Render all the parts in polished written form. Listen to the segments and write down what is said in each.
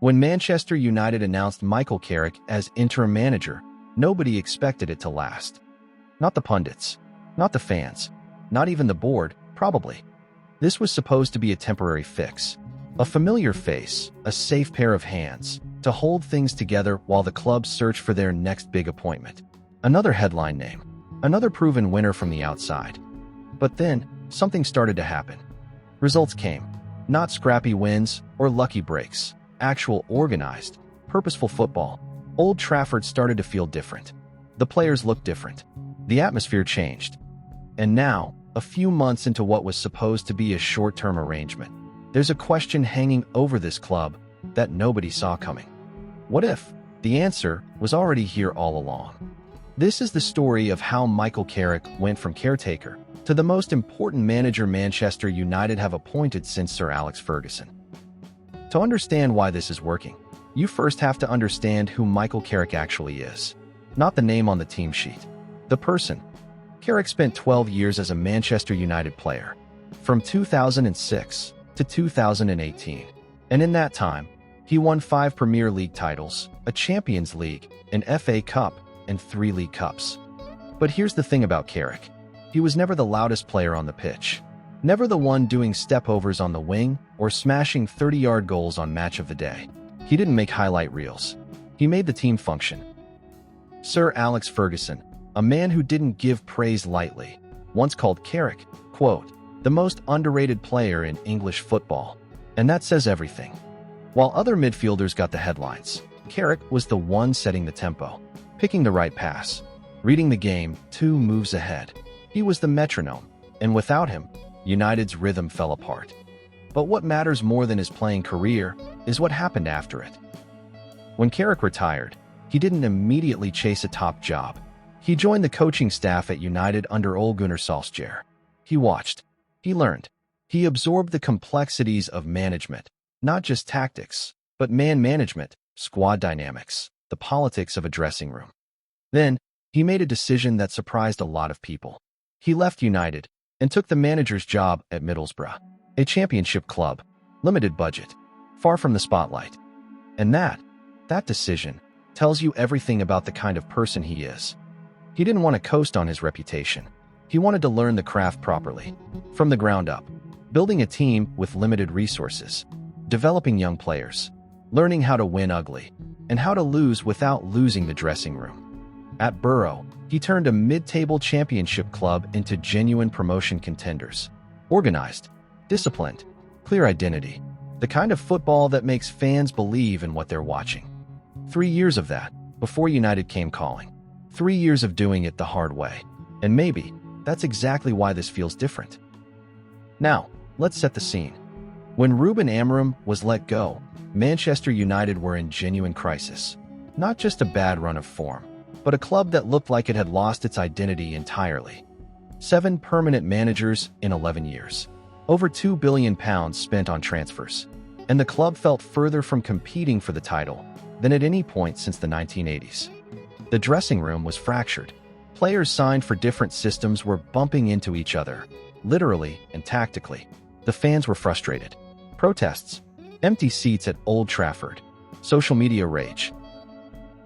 When Manchester United announced Michael Carrick as interim manager, nobody expected it to last. Not the pundits, not the fans, not even the board, probably. This was supposed to be a temporary fix. A familiar face, a safe pair of hands, to hold things together while the club searched for their next big appointment. Another headline name, another proven winner from the outside. But then, something started to happen. Results came. Not scrappy wins or lucky breaks. Actual organized, purposeful football. Old Trafford started to feel different. The players looked different. The atmosphere changed. And now, a few months into what was supposed to be a short-term arrangement, there's a question hanging over this club that nobody saw coming. What if the answer was already here all along? This is the story of how Michael Carrick went from caretaker to the most important manager Manchester United have appointed since Sir Alex Ferguson. To understand why this is working, you first have to understand who Michael Carrick actually is. Not the name on the team sheet. The person. Carrick spent 12 years as a Manchester United player, from 2006 to 2018. And in that time, he won 5 Premier League titles, a Champions League, an FA Cup, and 3 League Cups. But here's the thing about Carrick. He was never the loudest player on the pitch. Never the one doing stepovers on the wing or smashing 30-yard goals on Match of the Day. He didn't make highlight reels. He made the team function. Sir Alex Ferguson, a man who didn't give praise lightly, once called Carrick, quote, the most underrated player in English football. And that says everything. While other midfielders got the headlines, Carrick was the one setting the tempo, picking the right pass, reading the game 2 moves ahead. He was the metronome, and without him, United's rhythm fell apart. But what matters more than his playing career is what happened after it. When Carrick retired, he didn't immediately chase a top job. He joined the coaching staff at United under Ole Gunnar Solskjaer. He watched. He learned. He absorbed the complexities of management, not just tactics, but man management, squad dynamics, the politics of a dressing room. Then, he made a decision that surprised a lot of people. He left United and took the manager's job at Middlesbrough, a championship club, limited budget, far from the spotlight. And that decision tells you everything about the kind of person he is. He didn't want to coast on his reputation. He wanted to learn the craft properly, from the ground up, building a team with limited resources, developing young players, learning how to win ugly, and how to lose without losing the dressing room. At Borough, he turned a mid-table championship club into genuine promotion contenders. Organized, disciplined, clear identity, the kind of football that makes fans believe in what they're watching. 3 years of that, before United came calling. 3 years of doing it the hard way. And maybe that's exactly why this feels different. Now, let's set the scene. When Ruben Amorim was let go, Manchester United were in genuine crisis. Not just a bad run of form, but a club that looked like it had lost its identity entirely. 7 permanent managers in 11 years. Over £2 billion spent on transfers. And the club felt further from competing for the title than at any point since the 1980s. The dressing room was fractured. Players signed for different systems were bumping into each other, literally and tactically. The fans were frustrated. Protests, empty seats at Old Trafford, social media rage.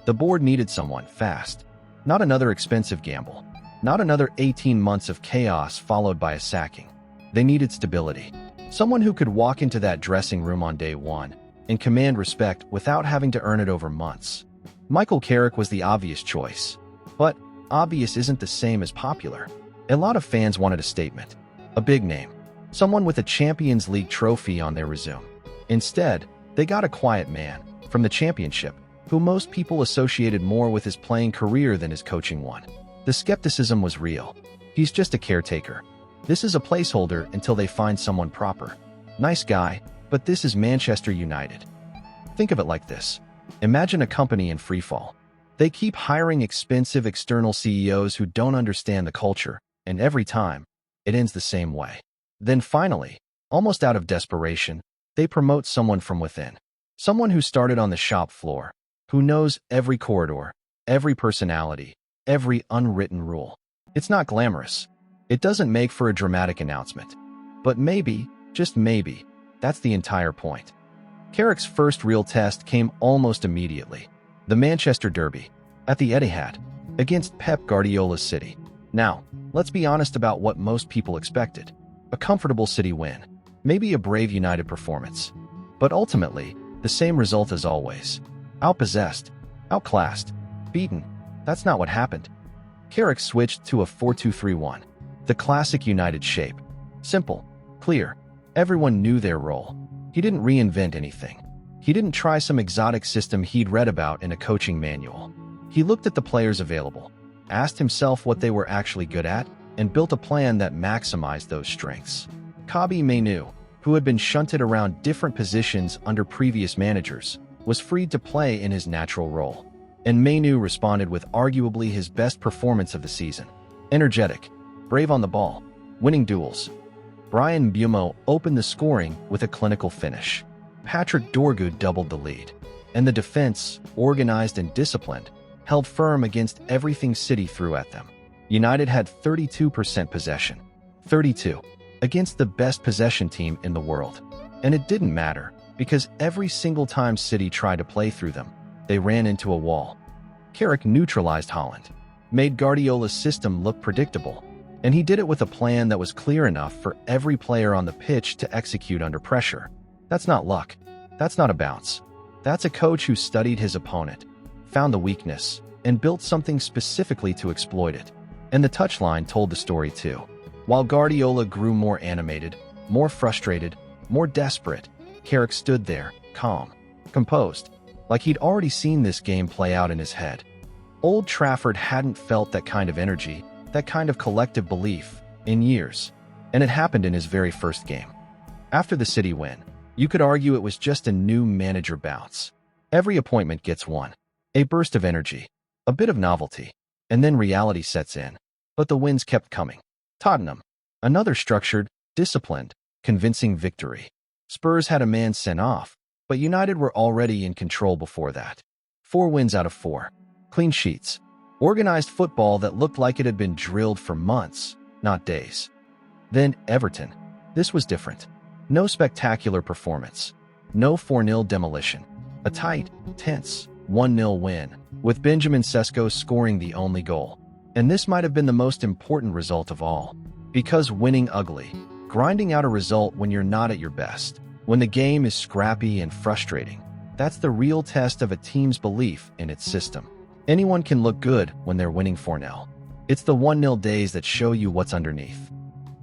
The board needed someone fast. Not another expensive gamble. Not another 18 months of chaos followed by a sacking. They needed stability. Someone who could walk into that dressing room on day one and command respect without having to earn it over months. Michael Carrick was the obvious choice. But obvious isn't the same as popular. A lot of fans wanted a statement. A big name. Someone with a Champions League trophy on their resume. Instead, they got a quiet man from the Championship, who most people associated more with his playing career than his coaching one. The skepticism was real. He's just a caretaker. This is a placeholder until they find someone proper. Nice guy, but this is Manchester United. Think of it like this. Imagine a company in freefall. They keep hiring expensive external CEOs who don't understand the culture, and every time, it ends the same way. Then finally, almost out of desperation, they promote someone from within. Someone who started on the shop floor, who knows every corridor, every personality, every unwritten rule. It's not glamorous. It doesn't make for a dramatic announcement. But maybe, just maybe, that's the entire point. Carrick's first real test came almost immediately. The Manchester Derby, at the Etihad, against Pep Guardiola's City. Now, let's be honest about what most people expected. A comfortable City win, maybe a brave United performance. But ultimately, the same result as always. Outpossessed, outclassed, beaten. That's not what happened. Carrick switched to a 4-2-3-1, the classic United shape. Simple, clear, everyone knew their role. He didn't reinvent anything. He didn't try some exotic system he'd read about in a coaching manual. He looked at the players available, asked himself what they were actually good at, and built a plan that maximized those strengths. Kobbie Mainoo, who had been shunted around different positions under previous managers, was freed to play in his natural role. And Mainoo responded with arguably his best performance of the season. Energetic, brave on the ball, winning duels. Bryan Mbeumo opened the scoring with a clinical finish. Patrick Dorgu doubled the lead. And the defense, organized and disciplined, held firm against everything City threw at them. United had 32% possession. 32. Against the best possession team in the world. And it didn't matter, because every single time City tried to play through them, they ran into a wall. Carrick neutralized Haaland, made Guardiola's system look predictable, and he did it with a plan that was clear enough for every player on the pitch to execute under pressure. That's not luck. That's not a bounce. That's a coach who studied his opponent, found the weakness, and built something specifically to exploit it. And the touchline told the story too. While Guardiola grew more animated, more frustrated, more desperate, Carrick stood there, calm, composed, like he'd already seen this game play out in his head. Old Trafford hadn't felt that kind of energy, that kind of collective belief, in years, and it happened in his very first game. After the City win, you could argue it was just a new manager bounce. Every appointment gets one. A burst of energy, a bit of novelty, and then reality sets in. But the wins kept coming. Tottenham, another structured, disciplined, convincing victory. Spurs had a man sent off, but United were already in control before that. 4 wins out of 4. Clean sheets. Organized football that looked like it had been drilled for months, not days. Then Everton. This was different. No spectacular performance. No 4-0 demolition. A tight, tense, 1-0 win, with Benjamin Sesko scoring the only goal. And this might have been the most important result of all. Because winning ugly, grinding out a result when you're not at your best, when the game is scrappy and frustrating, that's the real test of a team's belief in its system. Anyone can look good when they're winning 4-0. It's the 1-0 days that show you what's underneath.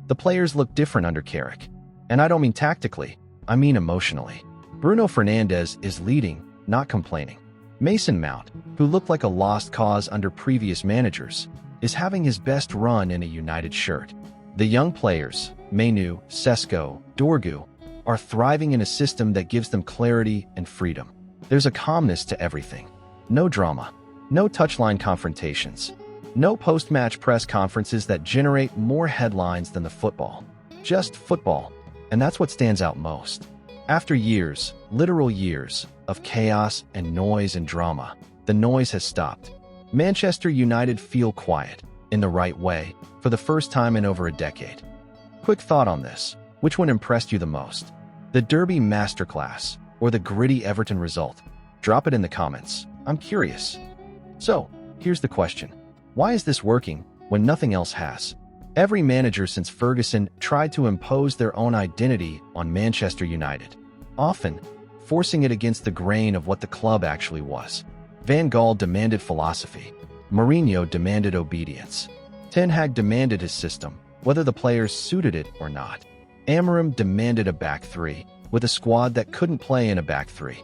The players look different under Carrick. And I don't mean tactically, I mean emotionally. Bruno Fernandes is leading, not complaining. Mason Mount, who looked like a lost cause under previous managers, is having his best run in a United shirt. The young players, Mainoo, Sesko, Dorgu, are thriving in a system that gives them clarity and freedom. There's a calmness to everything. No drama. No touchline confrontations. No post-match press conferences that generate more headlines than the football. Just football. And that's what stands out most. After years, literal years, of chaos and noise and drama, the noise has stopped. Manchester United feel quiet, in the right way, for the first time in over a decade. Quick thought on this. Which one impressed you the most? The Derby masterclass, or the gritty Everton result? Drop it in the comments. I'm curious. So, here's the question. Why is this working when nothing else has? Every manager since Ferguson tried to impose their own identity on Manchester United, often forcing it against the grain of what the club actually was. Van Gaal demanded philosophy. Mourinho demanded obedience. Ten Hag demanded his system, whether the players suited it or not. Amorim demanded a back three, with a squad that couldn't play in a back three.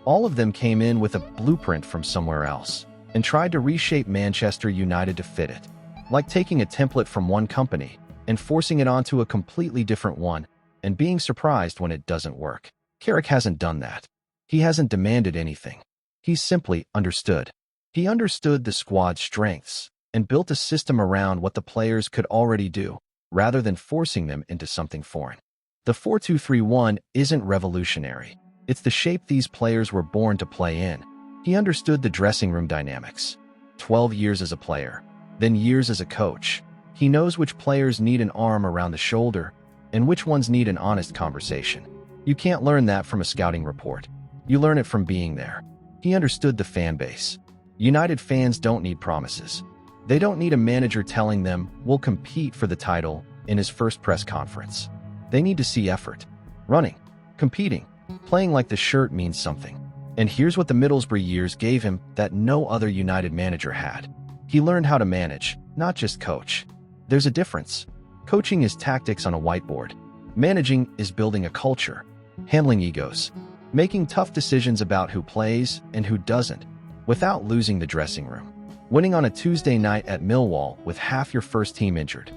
All of them came in with a blueprint from somewhere else, and tried to reshape Manchester United to fit it. Like taking a template from one company and forcing it onto a completely different one and being surprised when it doesn't work. Carrick hasn't done that. He hasn't demanded anything. He's simply understood. He understood the squad's strengths and built a system around what the players could already do, rather than forcing them into something foreign. The 4-2-3-1 isn't revolutionary. It's the shape these players were born to play in. He understood the dressing room dynamics. 12 years as a player, then years as a coach. He knows which players need an arm around the shoulder and which ones need an honest conversation. You can't learn that from a scouting report. You learn it from being there. He understood the fan base. United fans don't need promises. They don't need a manager telling them, "We'll compete for the title," in his first press conference. They need to see effort. Running, competing, playing like the shirt means something. And here's what the Middlesbrough years gave him that no other United manager had. He learned how to manage, not just coach. There's a difference. Coaching is tactics on a whiteboard. Managing is building a culture, handling egos, making tough decisions about who plays and who doesn't, without losing the dressing room. Winning on a Tuesday night at Millwall with half your first team injured.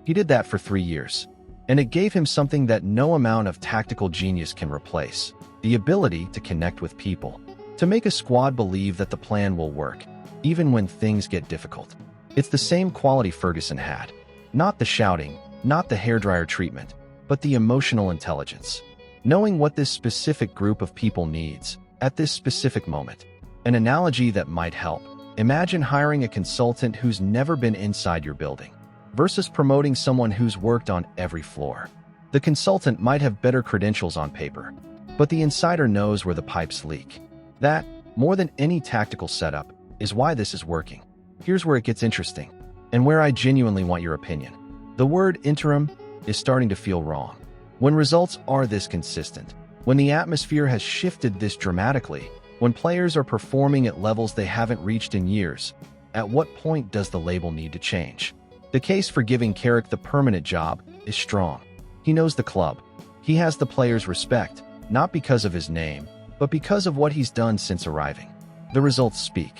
He did that for 3 years. And it gave him something that no amount of tactical genius can replace: the ability to connect with people, to make a squad believe that the plan will work, even when things get difficult. It's the same quality Ferguson had. Not the shouting, not the hairdryer treatment, but the emotional intelligence. Knowing what this specific group of people needs at this specific moment. An analogy that might help. Imagine hiring a consultant who's never been inside your building versus promoting someone who's worked on every floor. The consultant might have better credentials on paper, but the insider knows where the pipes leak. That, more than any tactical setup, is why this is working. Here's where it gets interesting, and where I genuinely want your opinion. The word interim is starting to feel wrong. When results are this consistent, when the atmosphere has shifted this dramatically, when players are performing at levels they haven't reached in years, at what point does the label need to change? The case for giving Carrick the permanent job is strong. He knows the club. He has the players' respect, not because of his name, but because of what he's done since arriving. The results speak.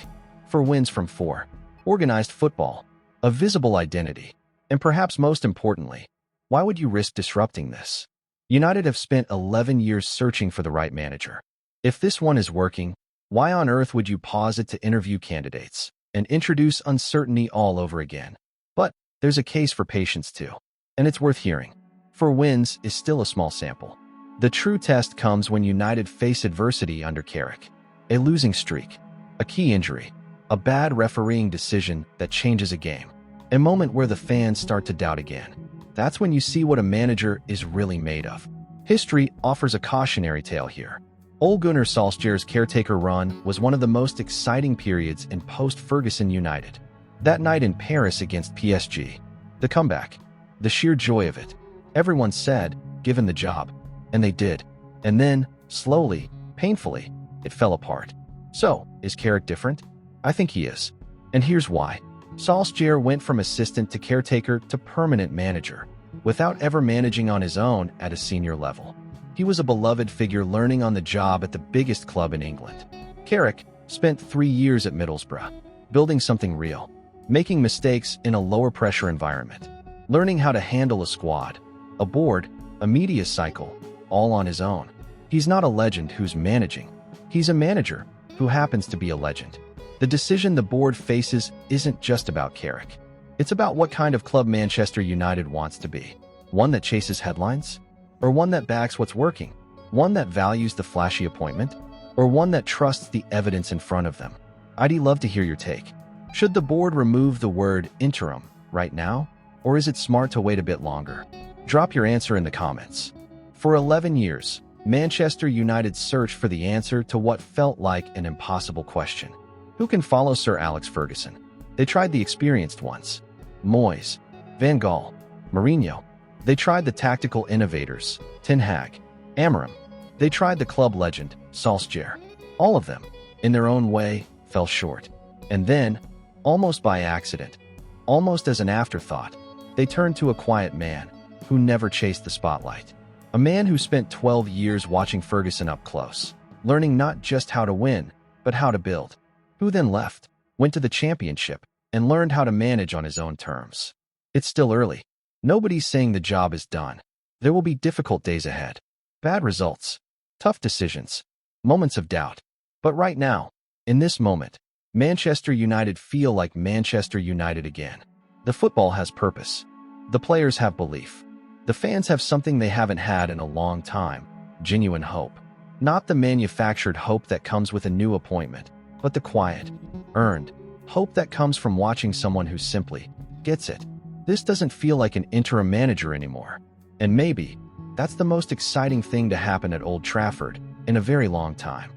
4 wins from 4. Organized football. A visible identity. And perhaps most importantly, why would you risk disrupting this? United have spent 11 years searching for the right manager. If this one is working, why on earth would you pause it to interview candidates and introduce uncertainty all over again? But there's a case for patience too, and it's worth hearing. 4 wins is still a small sample. The true test comes when United face adversity under Carrick. A losing streak, a key injury, a bad refereeing decision that changes a game, a moment where the fans start to doubt again. That's when you see what a manager is really made of. History offers a cautionary tale here. Ole Gunnar Solskjaer's caretaker run was one of the most exciting periods in post-Ferguson United. That night in Paris against PSG, the comeback, the sheer joy of it. Everyone said, given the job. And they did. And then, slowly, painfully, it fell apart. So, is Carrick different? I think he is. And here's why. Solskjaer went from assistant to caretaker to permanent manager, without ever managing on his own at a senior level. He was a beloved figure learning on the job at the biggest club in England. Carrick spent 3 years at Middlesbrough, building something real. Making mistakes in a lower-pressure environment, learning how to handle a squad, a board, a media cycle, all on his own. He's not a legend who's managing. He's a manager who happens to be a legend. The decision the board faces isn't just about Carrick. It's about what kind of club Manchester United wants to be. One that chases headlines? Or one that backs what's working? One that values the flashy appointment? Or one that trusts the evidence in front of them? I'd love to hear your take. Should the board remove the word interim right now, or is it smart to wait a bit longer? Drop your answer in the comments. For 11 years, Manchester United searched for the answer to what felt like an impossible question. Who can follow Sir Alex Ferguson? They tried the experienced ones. Moyes, Van Gaal, Mourinho. They tried the tactical innovators, Ten Hag, Interim. They tried the club legend, Solskjaer. All of them, in their own way, fell short. And then, almost by accident, almost as an afterthought, they turned to a quiet man who never chased the spotlight. A man who spent 12 years watching Ferguson up close, learning not just how to win, but how to build. Who then left, went to the championship, and learned how to manage on his own terms. It's still early. Nobody's saying the job is done. There will be difficult days ahead. Bad results, tough decisions, moments of doubt. But right now, in this moment, Manchester United feel like Manchester United again. The football has purpose. The players have belief. The fans have something they haven't had in a long time, genuine hope. Not the manufactured hope that comes with a new appointment, but the quiet, earned hope that comes from watching someone who simply gets it. This doesn't feel like an interim manager anymore. And maybe That's the most exciting thing to happen at Old Trafford in a very long time.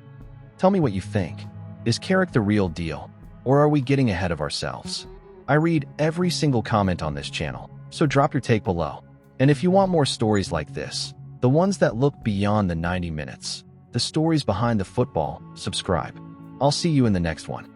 Tell me what you think. Is Carrick the real deal, or are we getting ahead of ourselves? I read every single comment on this channel, so drop your take below. And if you want more stories like this, the ones that look beyond the 90 minutes, the stories behind the football, subscribe. I'll see you in the next one.